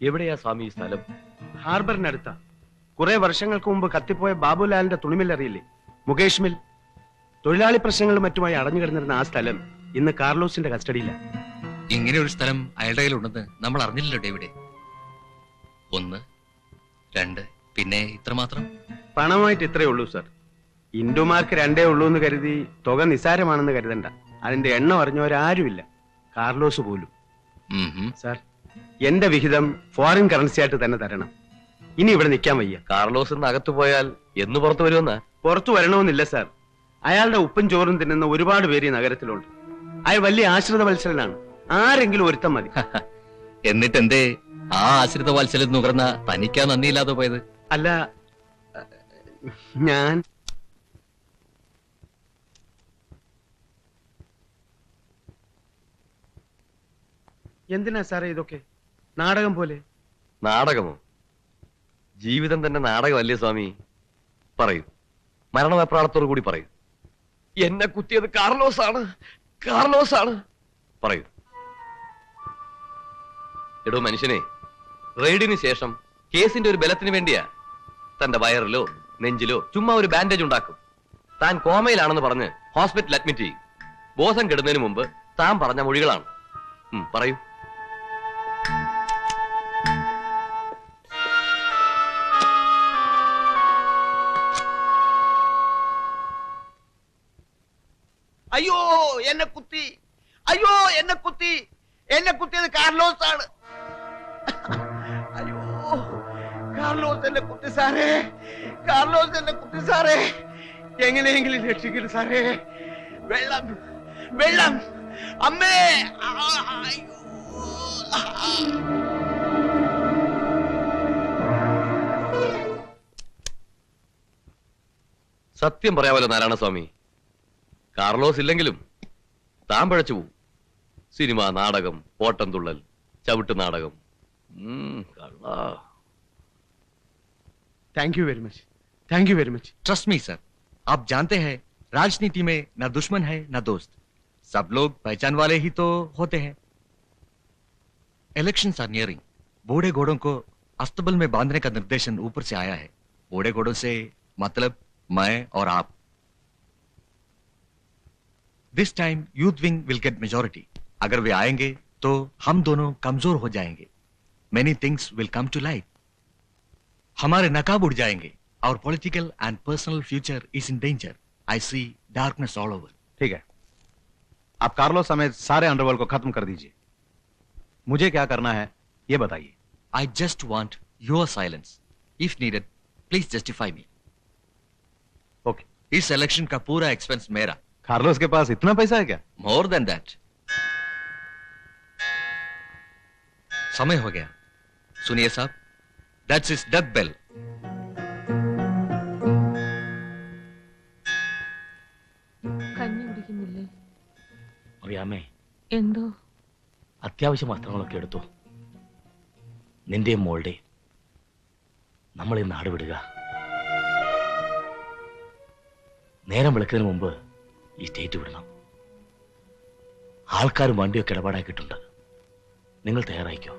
എവിടെയാ സ്വാമി ഈ സ്ഥലം? ഹാർബറിനടുത്ത. കുറെ വർഷങ്ങൾക്ക് മുമ്പ് കത്തിപ്പോയ ബാബുലാലിന്റെ തുണിമിൽ അറിയില്ലേ, മുകേഷ് മിൽ. തൊഴിലാളി പ്രശ്നങ്ങളും മറ്റുമായി അടഞ്ഞു കിടന്നിരുന്ന ആ സ്ഥലം ഇന്ന് കാർലോസിന്റെ കസ്റ്റഡിയില്ല. ഇങ്ങനെ ഒരു സ്ഥലം അയാളുടെ കയ്യിലുണ്ടെന്ന് നമ്മൾ അറിഞ്ഞില്ലല്ലോ ഡേവിഡെ. 1, 2 പിന്നെ ഇത്രമാത്രം. പണമായിട്ട് ഇത്രയേ ഉള്ളൂ സർ. ഇന്ദുമാർക്ക് 2 ഉള്ളൂ എന്ന് കരുതി തുക നിസാരമാണെന്ന് കരുതണ്ട. അതിന്റെ എണ്ണം അറിഞ്ഞവരാരുമില്ല, കാർലോസ് പോലും. സർ, എന്റെ വിഹിതം ഫോറിൻ കറൻസി ആയിട്ട് തന്നെ തരണം. ഇനി ഇവിടെ നിൽക്കാൻ വയ്യ. കാർലോസ് അകത്തു പോയാൽ എന്ന് പുറത്തു വരുമെന്നാ? പുറത്തു വരണമെന്നില്ല സാർ. അയാളുടെ ഉപ്പും ചോറും തിന്നുന്ന ഒരുപാട് പേര് ഈ നഗരത്തിലുണ്ട്. അയാൾ വലിയ ആശ്രിത വത്സരനാണ്. ആരെങ്കിലും ഒരുത്തം മതി. എന്നിട്ട് എന്തേ ആ ആശ്രിത വാത്സല്യം നുകർന്ന തനിക്കാ നന്ദിയില്ലാതെ പോയത്? അല്ല, ഞാൻ എന്തിനാ സാറേ ഇതൊക്കെ? നാടകം പോലെ. നാടകമോ? ജീവിതം തന്നെ നാടകമല്ലേ സ്വാമി? പറയൂ, മരണവെപ്രാളത്തോടു കൂടി പറയൂ. എന്നെ കുത്തിയത് കാർലോസ് ആണ്, കാർലോസ് ആണ്. പറയൂ. എടോ മനുഷ്യനെ, റെയ്ഡിന് ശേഷം കേസിന്റെ ഒരു ബലത്തിന് വേണ്ടിയാ തന്റെ വയറിലോ നെഞ്ചിലോ ചുമ്മാ ഒരു ബാൻഡേജ് ഉണ്ടാക്കും. താൻ കോമയിലാണെന്ന് പറഞ്ഞ് ഹോസ്പിറ്റലിൽ അഡ്മിറ്റ് ചെയ്യും. ബോധം കെടുന്നതിന് മുമ്പ് താൻ പറഞ്ഞ മൊഴികളാണ്. പറയൂ. അയ്യോ എന്നെ കുത്തി, അയ്യോ എന്നെ കുത്തി, എന്നെ കുത്തിയത് കാർലോസ് ആണ്. അയ്യോ കാർലോസ് എന്നെ കുത്തി സാറേ, കാർലോസ് എന്നെ കുത്തി സാറേ. എങ്ങനെയെങ്കിലും രക്ഷിക്കരുത് സാറേ. വെള്ളം, വെള്ളം, അമ്മേ. സത്യം പറയാമല്ലോ നാരായണസ്വാമി, കാർലോസ് ഇല്ലെങ്കിലും താൻ പഴച്ചു പോവും. സിനിമ, നാടകം, ഓട്ടം തുള്ളൽ, ചവിട്ട് നാടകം. Thank you very much, thank you very much. Trust me sir, आप जानते हैं राजनीति में न दुश्मन है न दोस्त, सब लोग पहचान वाले ही तो होते हैं. Elections are nearing. बूढ़े घोड़ों को अस्तबल में बांधने का निर्देशन ऊपर से आया है. बूढ़े घोड़ों से मतलब मैं और आप. This time youth wing will get majority. अगर वे आएंगे तो हम दोनों कमजोर हो जाएंगे. Many things will come to light. हमारे नकाब उड़ जाएंगे. Our political and personal future is in danger. I see darkness all over. ठीक है, आप कार्लोस समेत सारे अंडरवर्ल्ड को खत्म कर दीजिए. मुझे क्या करना है ये बताइए. I just want your silence. If needed, please justify me. Okay. इस इलेक्शन का पूरा एक्सपेंस मेरा. कार्लोस के पास इतना पैसा है क्या? More than that. समय हो गया. सुनिए साहब, that's his death bell. കഞ്ഞി കുടിക്കുന്നില്ലേ? അറിയാമേ, എന്തോ? അത്യാവശ്യ വസ്ത്രങ്ങളൊക്കെ എടുത്തു. നിന്റെയും മോളുടെ നമ്മൾ ഈ നാട് വിടുക. നേരം വിളിക്കുന്നതിന് മുമ്പ് ഈ സ്റ്റേറ്റ് വിടണം. ആൾക്കാരും വണ്ടിയൊക്കെ ഇടപാടാക്കിയിട്ടുണ്ട്. നിങ്ങൾ തയ്യാറായിക്കോ.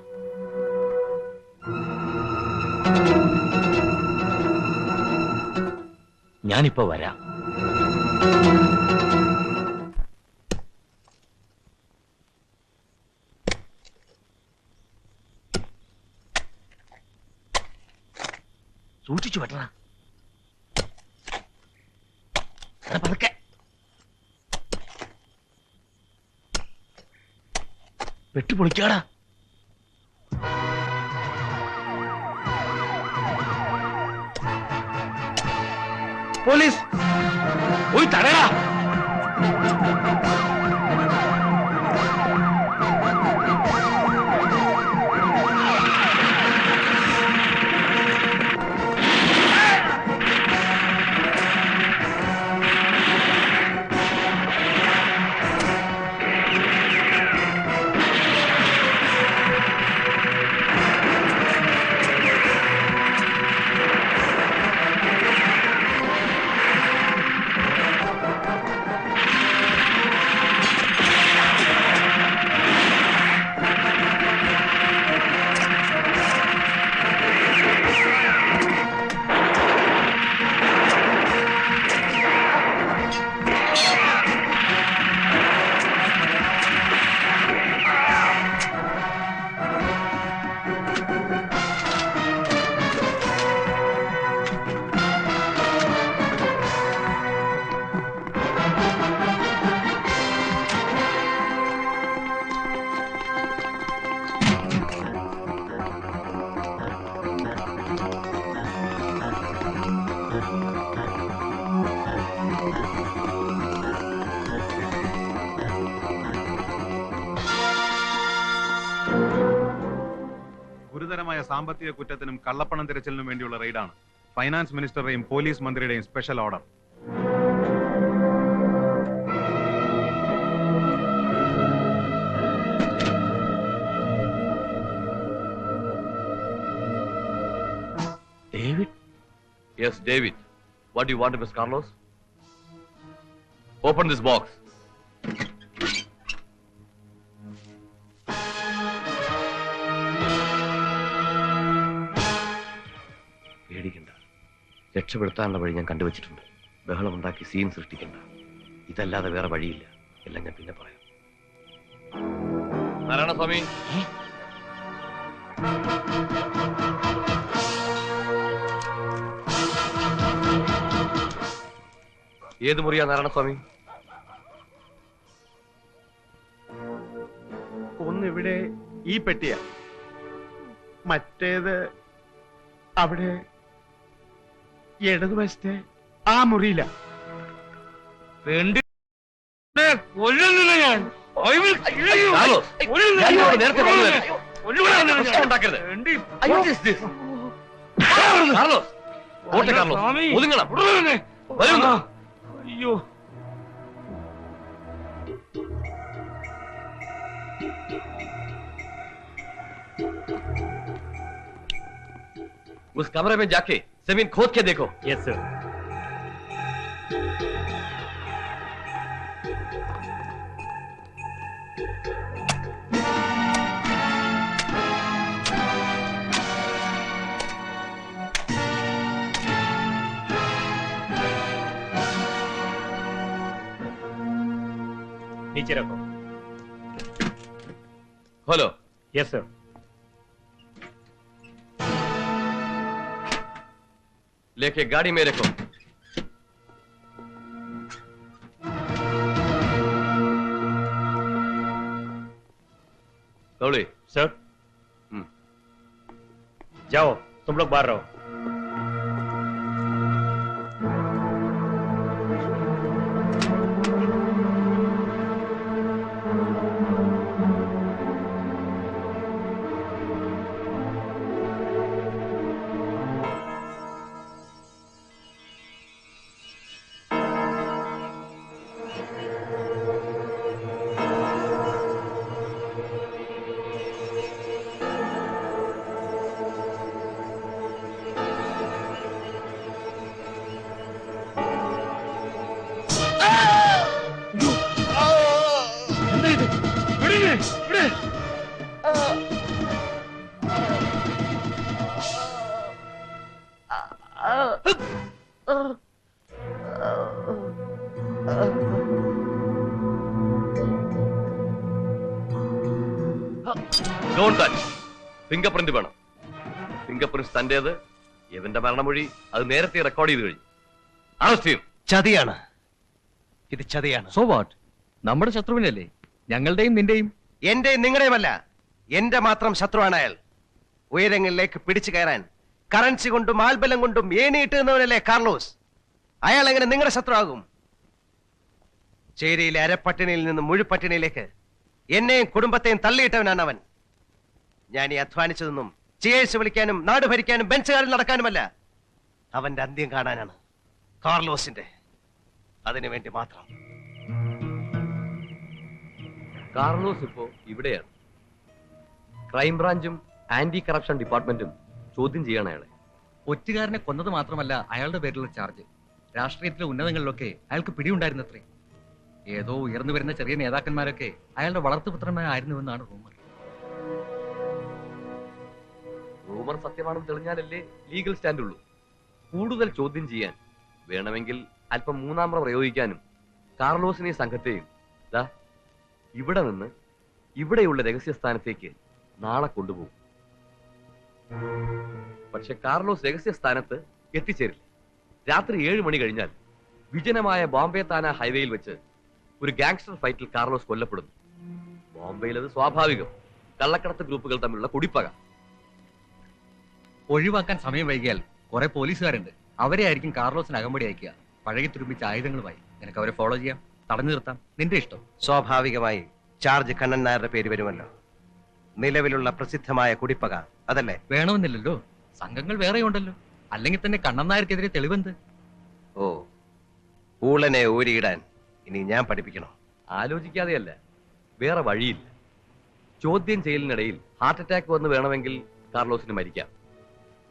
ഞാനിപ്പോ വരാം. സൂക്ഷിച്ചു വെട്ടണ പതുക്കെ. വെട്ടിപ്പൊളിക്കാടാ. പോലീസ് പോയി തടയാ. ഗുരുതരമായ സാമ്പത്തിക കുറ്റത്തിനും കള്ളപ്പണം തിരച്ചിലിനും വേണ്ടിയുള്ള റെയ്ഡാണ്. ഫൈനാൻസ് മിനിസ്റ്ററുടെയും പോലീസ് മന്ത്രിയുടെയും special order. David? Yes, David. What do you want, Miss Carlos? Open this box. പേടിക്കണ്ട. രക്ഷപ്പെടുത്താനുള്ള വഴി ഞാൻ കണ്ടുവച്ചിട്ടുണ്ട്. ബഹളമുണ്ടാക്കി സീൻ സൃഷ്ടിക്കണ്ട. ഇതല്ലാതെ വേറെ വഴിയില്ല. എല്ലാം ഞാൻ പിന്നെ പറയാം. നാരായണസ്വാമി, ഏത് മുറിയാ നാരായണസ്വാമി? ഒന്നിവിടെ ഈ പെട്ടിയ, മറ്റേത് അവിടെ ഇടതുവശത്തെ ആ മുറിയില. കാർലോസ്, ഞാൻ നിന്നോട് നേരത്തെ പറഞ്ഞതല്ലേ? പ്രശ്നം ഉണ്ടാക്കരുത്. What is this? കാർലോസ്, ഓട്ടെ കാർലോസ്, ഒതുങ്ങണം. വരുന്നു. അയ്യോ, उस कमरे में जाके जमीन खोद के देखो. Yes, sir. नीचे रखो. खोलो. Yes, sir. लेके गाड़ी में रखो. गौड़ी, सर. जाओ, तुम लोग बाहर रहो. Don't touch. ഫിംഗർ വേണം. ഫിംഗർ പ്രിന്റ്സ് തന്റേത്. ഇവന്റെ മരണമൊഴി അത് നേരത്തെ റെക്കോർഡ് ചെയ്ത് കഴിഞ്ഞു. അറസ്റ്റ് ചെയ്യും. ചതിയാണ് ഇത്, ചതിയാണ്. So what? നമ്മുടെ ശത്രുവിനല്ലേ? ഞങ്ങളുടെയും നിന്റെയും. എന്റെയും നിങ്ങളുടെയുമല്ല, എന്റെ മാത്രം ശത്രുവാണ് അയാൾ. ഉയരങ്ങളിലേക്ക് പിടിച്ചു കയറാൻ കറൻസി കൊണ്ടും ആൽബലം കൊണ്ടും ഏണിയിട്ടുന്നവനല്ലേ കാർലോസ്. അയാൾ എങ്ങനെ നിങ്ങളുടെ ശത്രുവാകും? ചേരിയിലെ അരപ്പട്ടിണിയിൽ നിന്ന് മുഴുപട്ടിണിയിലേക്ക് എന്നെയും കുടുംബത്തെയും തള്ളിയിട്ടവനാണ് അവൻ. ഞാൻ ഈ അധ്വാനിച്ചതൊന്നും ചിയേഴ്സ് വിളിക്കാനും നാട് ഭരിക്കാനും ബെഞ്ചുകാരിൽ നടക്കാനുമല്ല. അവന്റെ അന്ത്യം കാണാനാണ്, കാർലോസിന്റെ. അതിനു വേണ്ടി മാത്രം. കാർലോസ് ഇപ്പോ ഇവിടെയാണ്. ക്രൈംബ്രാഞ്ചും ആന്റി കറപ്ഷൻ ഡിപ്പാർട്ട്മെന്റും ചോദ്യം ചെയ്യണം അയാളെ. ഒറ്റുകാരനെ കൊന്നത് മാത്രമല്ല അയാളുടെ പേരിലുള്ള ചാർജ്. രാഷ്ട്രീയത്തിലെ ഉന്നതങ്ങളിലൊക്കെ അയാൾക്ക് പിടിയുണ്ടായിരുന്നത്രേ. ഏതോ ഉയർന്നു വരുന്ന ചെറിയ നേതാക്കന്മാരൊക്കെ അയാളുടെ വളർത്തുപുത്രന്മാരായിരുന്നുവെന്നാണ് റൂമർ. റൂമർ സത്യമാണെന്ന് തെളിഞ്ഞാലല്ലേ ലീഗൽ സ്റ്റാൻഡ് ഉള്ളൂ. കൂടുതൽ ചോദ്യം ചെയ്യാൻ വേണമെങ്കിൽ അല്പം മൂന്നാം പ്രയോഗിക്കാനും കാർലോസിനെയും സംഘത്തെയും ദാ ഇവിടെ നിന്ന് ഇവിടെയുള്ള രഹസ്യസ്ഥാനത്തേക്ക് നാളെ കൊണ്ടുപോകും. പക്ഷെ കാർലോസ് രഹസ്യസ്ഥാനത്ത് എത്തിച്ചേരില്ല. രാത്രി 7 മണി കഴിഞ്ഞാൽ വിജനമായ ബോംബെ താന ഹൈവേയിൽ വെച്ച് ഒരു ഗാങ്സ്റ്റർ ഫൈറ്റിൽ കാർലോസ് കൊല്ലപ്പെടുന്നു. ബോംബെയിൽ അത് സ്വാഭാവികം. കള്ളക്കടത്ത് ഗ്രൂപ്പുകൾ തമ്മിലുള്ള കുടിപ്പക. ഒഴിവാക്കാൻ സമയം വൈകിയാൽ കുറെ പോലീസുകാരുണ്ട്. അവരെ ആയിരിക്കും കാർലോസിന് അകമ്പടി അയക്കുക. പഴകി തുരുമ്പിച്ച ആയുധങ്ങളുമായി. നിനക്ക് അവരെ ഫോളോ ചെയ്യാം, തടഞ്ഞു നിർത്താം. നിന്റെ ഇഷ്ടം. സ്വാഭാവികമായി ചാർജ് കണ്ണൻ നായരുടെ പേര് വരുമല്ലോ. നിലവിലുള്ള പ്രസിദ്ധമായ കുടിപ്പക അതല്ലേ? വേണമെന്നില്ലല്ലോ, സംഘങ്ങൾ വേറെ ഉണ്ടല്ലോ. അല്ലെങ്കിൽ തന്നെ കണ്ണൻ നായർക്കെതിരെ തെളിവെന്ത്? ഓ, ഊളനെ ഊരിയിടാൻ ഇനി ഞാൻ പഠിപ്പിക്കണോ? ആലോചിക്കാതെയല്ല, വേറെ വഴിയില്ല. ചോദ്യം ചെയ്യലിനിടയിൽ ഹാർട്ട് അറ്റാക്ക് വന്ന് വേണമെങ്കിൽ കാർലോസിന് മരിക്കാം.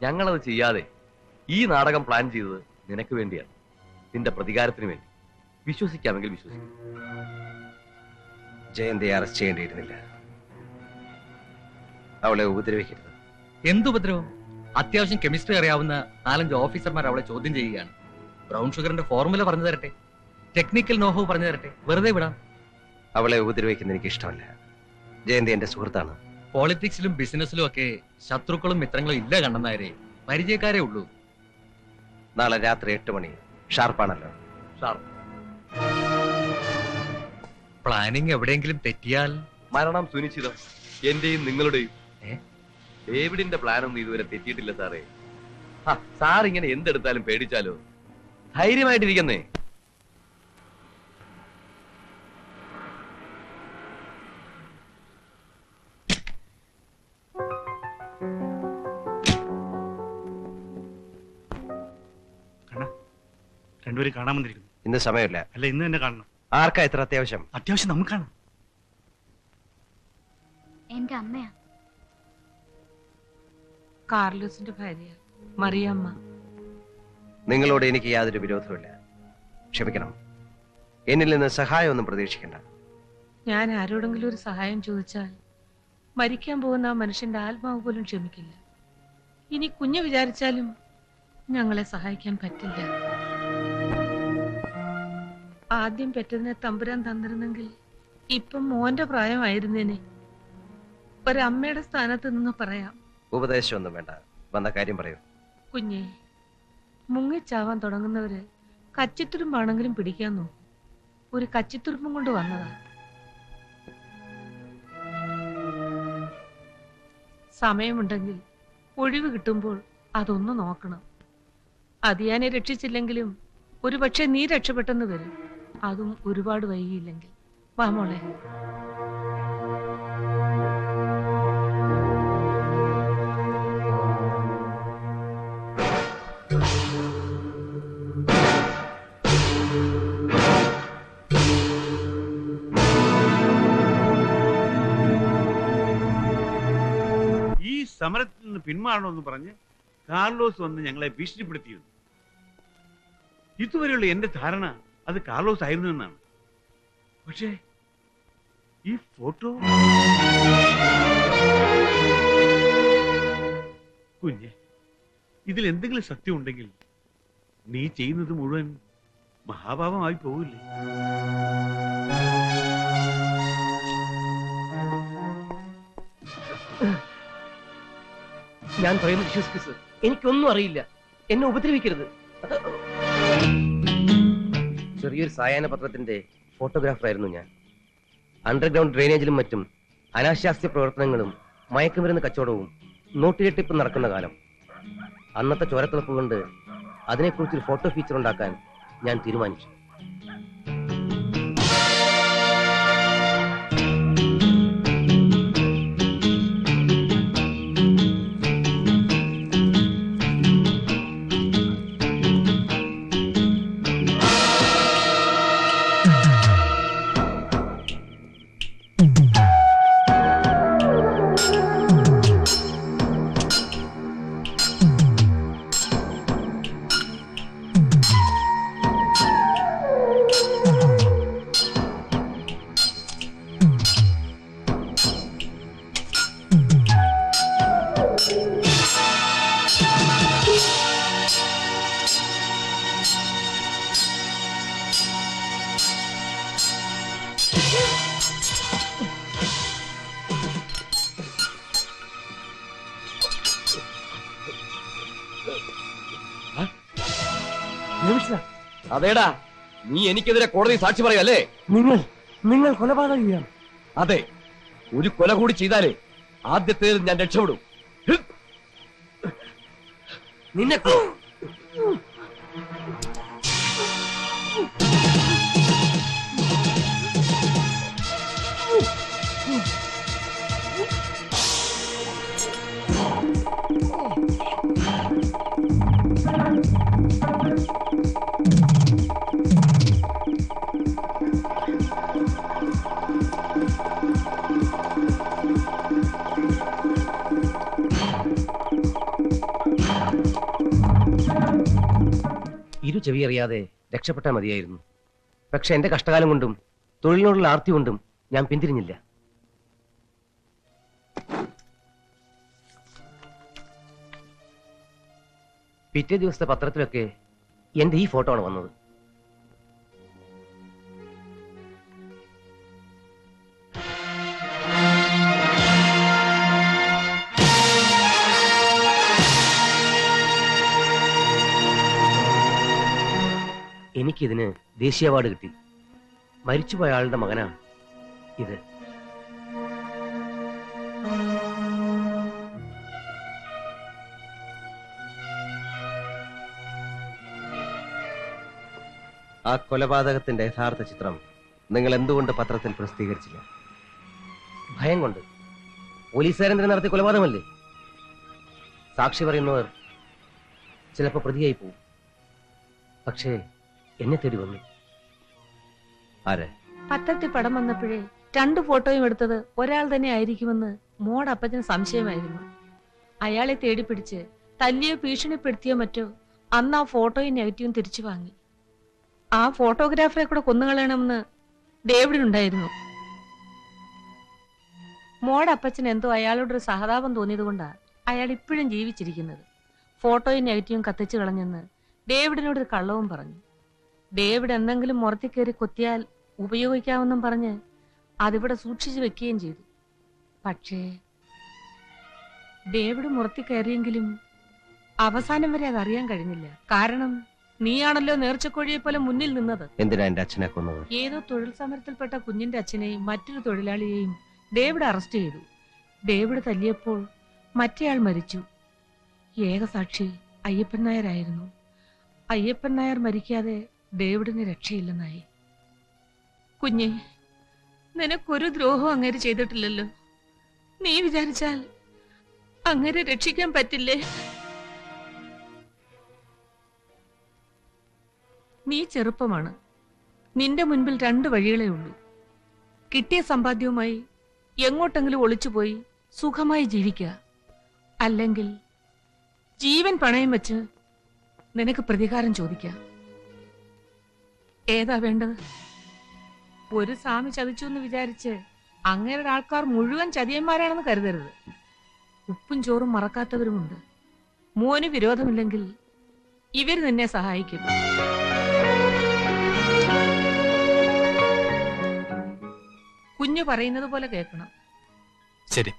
ഞങ്ങളത് ചെയ്യാതെ ഈ നാടകം പ്ലാൻ ചെയ്തത് നിനക്ക് വേണ്ടിയാണ്, നിന്റെ പ്രതികാരത്തിന് വേണ്ടി. വിശ്വസിക്കാമെങ്കിൽ വിശ്വസിക്കും. ജയന്തിയെ അറസ്റ്റ് ചെയ്യേണ്ടിയിരുന്നില്ല. അവളെ ഉപദ്രവിക്കരുത്. എന്തുപദ്രവം? അത്യാവശ്യം കെമിസ്ട്രി അറിയാവുന്ന 4-5 ഓഫീസർമാർ അവളെ ചോദ്യം ചെയ്യുകയാണ്. ബ്രൗൺ ഷുഗറിന്റെ ഫോർമുല പറഞ്ഞു തരട്ടെ, ടെക്നിക്കൽ നോഹു പറഞ്ഞു തരട്ടെ, വെറുതെ വിടാം. അവളെ ഉപദ്രവിക്കുന്ന എനിക്ക് ഇഷ്ടമല്ല. ജയന്തി എന്റെ സുഹൃത്താണ്. പോളിറ്റിക്സിലും ബിസിനസ്സിലും ഒക്കെ ശത്രുക്കളും മിത്രങ്ങളും ഇല്ല കണ്ണൻ നായരെ, പരിചയക്കാരേ ഉള്ളൂ. നാളെ രാത്രി 8 മണി ഷാർപ്പാണല്ലോ. ഷാർപ്പ്. പ്ലാനിങ് എവിടെയെങ്കിലും തെറ്റിയാൽ മരണം സുനിശ്ചിതം, എന്റെയും നിങ്ങളുടെയും. ഏ? ഡേവിഡിന്റെ പ്ലാനൊന്നും ഇതുവരെ തെറ്റിയിട്ടില്ല സാറേ. സാർ ഇങ്ങനെ എന്തെടുത്താലും പേടിച്ചാലോ? ധൈര്യമായിട്ടിരിക്കുന്നേ. രണ്ടുപേരും കാണാൻ വന്നിരിക്കുന്നു. ഇന്ന് സമയമില്ല. അല്ല, ഇന്ന് തന്നെ കാണണം. ആർക്കാ ഇത്ര അത്യാവശ്യം? അത്യാവശ്യം നമുക്കാണ്. എന്റെ അമ്മയാ. കാർലോസിന്റെ ഭാര്യ മറിയമ്മ. നിങ്ങളോട് എനിക്ക് യാതൊരു വിരോധവുമില്ല. ക്ഷമിക്കണം. എന്നിൽ നിന്ന് സഹായമൊന്നും പ്രതീക്ഷിക്കണ്ട. ഞാൻ ആരോടെങ്കിലും ഒരു സഹായം ചോദിച്ചാൽ മരിക്കാൻ പോകുന്ന ആ മനുഷ്യന്റെ ആത്മാവ് പോലും ക്ഷമിക്കില്ല. ഇനി കുഞ്ഞ് വിചാരിച്ചാലും ഞങ്ങളെ സഹായിക്കാൻ പറ്റില്ല. ആദ്യം പെറ്റതിനെ തമ്പുരാൻ തന്നിരുന്നെങ്കിൽ ഇപ്പം മോന്റെ പ്രായമായിരുന്നേനെ. ഒരമ്മയുടെ സ്ഥാനത്ത് നിന്ന് പറയാം. ഉപദേശമൊന്നും വേണ്ട, വന്ന കാര്യം പറയൂ. കുഞ്ഞെ, മുങ്ങിച്ചാവാൻ തുടങ്ങുന്നവര് കച്ചിത്തുരുമ്പാണെങ്കിലും പിടിക്കാൻ നോക്കും. ഒരു കച്ചിത്തുരുമ്പും കൊണ്ട് വന്നതാ. സമയമുണ്ടെങ്കിൽ ഒഴിവ് കിട്ടുമ്പോൾ അതൊന്ന് നോക്കണം. അതിയാനെ രക്ഷിച്ചില്ലെങ്കിലും ഒരുപക്ഷെ നീ രക്ഷപ്പെട്ടെന്ന് വരും. അതും ഒരുപാട് വൈകിയില്ലെങ്കിൽ. വാ മോളെ. ഈ സമരത്തിൽ നിന്ന് പിന്മാറണമെന്ന് പറഞ്ഞ് കാർലോസ് വന്ന് ഞങ്ങളെ ഭീഷണിപ്പെടുത്തിയിരുന്നു. ഇതുവരെയുള്ള എന്റെ ധാരണ അത് കാർലോസ് ആയിരുന്നു എന്നാണ്. പക്ഷേ ഈ ഫോട്ടോ കുഞ്ഞെ, ഇതിൽ എന്തെങ്കിലും സത്യം ഉണ്ടെങ്കിൽ നീ ചെയ്യുന്നത് മുഴുവൻ മഹാപാപമായി പോവില്ലേ? ഞാൻ പറയുന്നത് വിശ്വസിക്കരുത്. എനിക്കൊന്നും അറിയില്ല. എന്നെ ഉപദ്രവിക്കരുത്. ചെറിയൊരു സായാഹ്ന പത്രത്തിന്റെ ഫോട്ടോഗ്രാഫറായിരുന്നു ഞാൻ. അണ്ടർഗ്രൗണ്ട് ഡ്രെയിനേജിലും മറ്റും അനാശാസ്യ പ്രവർത്തനങ്ങളും മയക്കുമരുന്ന് കച്ചവടവും നോട്ടുകെട്ടിപ്പും നടക്കുന്ന കാലം. അന്നത്തെ ചോരത്തിളപ്പ് കൊണ്ട് അതിനെക്കുറിച്ചൊരു ഫോട്ടോ ഫീച്ചർ ഉണ്ടാക്കാൻ ഞാൻ തീരുമാനിച്ചു. അതേടാ, നീ എനിക്കെതിരെ കോടതി സാക്ഷി പറയല്ലേ? നിങ്ങൾ കൊലപാതകയാണ്. അതെ, ഒരു കൊല കൂടി ചെയ്താലേ ആദ്യത്തേത് ഞാൻ രക്ഷപ്പെടും. നിന്നെ ചെവി അറിയാതെ രക്ഷപ്പെട്ടാൽ മതിയായിരുന്നു. പക്ഷെ എന്റെ കഷ്ടകാലം കൊണ്ടും തൊഴിലിനോടുള്ള ആർത്തി കൊണ്ടും ഞാൻ പിന്തിരിഞ്ഞില്ല. പിറ്റേ ദിവസത്തെ പത്രത്തിലൊക്കെ എന്റെ ഈ ഫോട്ടോ ആണ് വന്നത്. എനിക്കിതിന് ദേശീയ അവാർഡ് കിട്ടി. മരിച്ചുപോയ ആളുടെ മകനാണ് ഇത്. ആ കൊലപാതകത്തിന്റെ യഥാർത്ഥ ചിത്രം നിങ്ങൾ എന്തുകൊണ്ട് പത്രത്തിൽ പ്രസിദ്ധീകരിച്ചില്ല? ഭയം കൊണ്ട്. പോലീസുകാരെന്തിനും നടത്തിയ കൊലപാതകമല്ലേ? സാക്ഷി പറയുന്നവർ ചിലപ്പോൾ പ്രതിയായി പോവും. പക്ഷേ എന്നെ തേടി വന്നു. ആരെ? പത്രത്തിൽ പടം വന്നപ്പോഴേ 2 ഫോട്ടോയും എടുത്തത് ഒരാൾ തന്നെ ആയിരിക്കുമെന്ന് മോടപ്പച്ചന് സംശയമായിരുന്നു. അയാളെ തേടിപ്പിടിച്ച് തല്ലിയോ ഭീഷണിപ്പെടുത്തിയോ മറ്റോ അന്ന് ആ ഫോട്ടോയും നെഗറ്റീവും തിരിച്ചു വാങ്ങി. ആ ഫോട്ടോഗ്രാഫറെ കൂടെ കൊന്നുകളയണമെന്ന് ഡേവിഡിനുണ്ടായിരുന്നു. മോടപ്പച്ചൻ എന്തോ അയാളോടൊരു സഹതാപം തോന്നിയത് കൊണ്ടാണ് അയാൾ ഇപ്പോഴും ജീവിച്ചിരിക്കുന്നത്. ഫോട്ടോയും നെഗറ്റീവും കത്തിച്ചു കളഞ്ഞെന്ന് ഡേവിഡിനോടൊരു കള്ളവും പറഞ്ഞു. ഡേവിഡ് എന്തെങ്കിലും മുറത്തി കയറി കൊത്തിയാൽ ഉപയോഗിക്കാമെന്നും പറഞ്ഞ് അതിവിടെ സൂക്ഷിച്ചു വെക്കുകയും ചെയ്തു. പക്ഷേ ഡേവിഡ് മുറത്തി കയറിയെങ്കിലും അവസാനം വരെ അതറിയാൻ കഴിഞ്ഞില്ല. കാരണം നീയാണല്ലോ നേർച്ചക്കോഴിയെ പോലെ മുന്നിൽ നിന്നത്. എന്തിനാ എന്റെ അച്ഛനെ കൊന്നത്? ഏതോ തൊഴിൽ സമരത്തിൽപ്പെട്ട കുഞ്ഞിന്റെ അച്ഛനെയും മറ്റൊരു തൊഴിലാളിയെയും ഡേവിഡ് അറസ്റ്റ് ചെയ്തു. ഡേവിഡ് തല്ലിയപ്പോൾ മറ്റേയാൾ മരിച്ചു. ഏകസാക്ഷി അയ്യപ്പൻ നായരായിരുന്നു. അയ്യപ്പൻ നായർ മരിക്കാതെ ഡേവിഡിന് രക്ഷയില്ലെന്നായി. കുഞ്ഞെ, നിനക്കൊരു ദ്രോഹം അങ്ങേര് ചെയ്തിട്ടില്ലല്ലോ. നീ വിചാരിച്ചാൽ അങ്ങേരെ രക്ഷിക്കാൻ പറ്റില്ലേ? നീ ചെറുപ്പമാണ്. നിന്റെ മുൻപിൽ 2 വഴികളേ ഉള്ളൂ. കിട്ടിയ സമ്പാദ്യവുമായി എങ്ങോട്ടെങ്കിലും ഒളിച്ചുപോയി സുഖമായി ജീവിക്കുക, അല്ലെങ്കിൽ ജീവൻ പണയം വെച്ച് നിനക്ക് പ്രതികാരം ചോദിക്കാം. ഏതാ വേണ്ടത്? ഒരു സ്വാമി ചതിച്ചു എന്ന് വിചാരിച്ച് അങ്ങേരുടെ ആൾക്കാർ മുഴുവൻ ചതിയന്മാരാണെന്ന് കരുതരുത്. ഉപ്പും ചോറും മറക്കാത്തവരുമുണ്ട്. മോന് വിരോധമില്ലെങ്കിൽ ഇവർ നിന്നെ സഹായിക്കും. കുഞ്ഞു പറയുന്നത് പോലെ കേൾക്കണം. ശരി.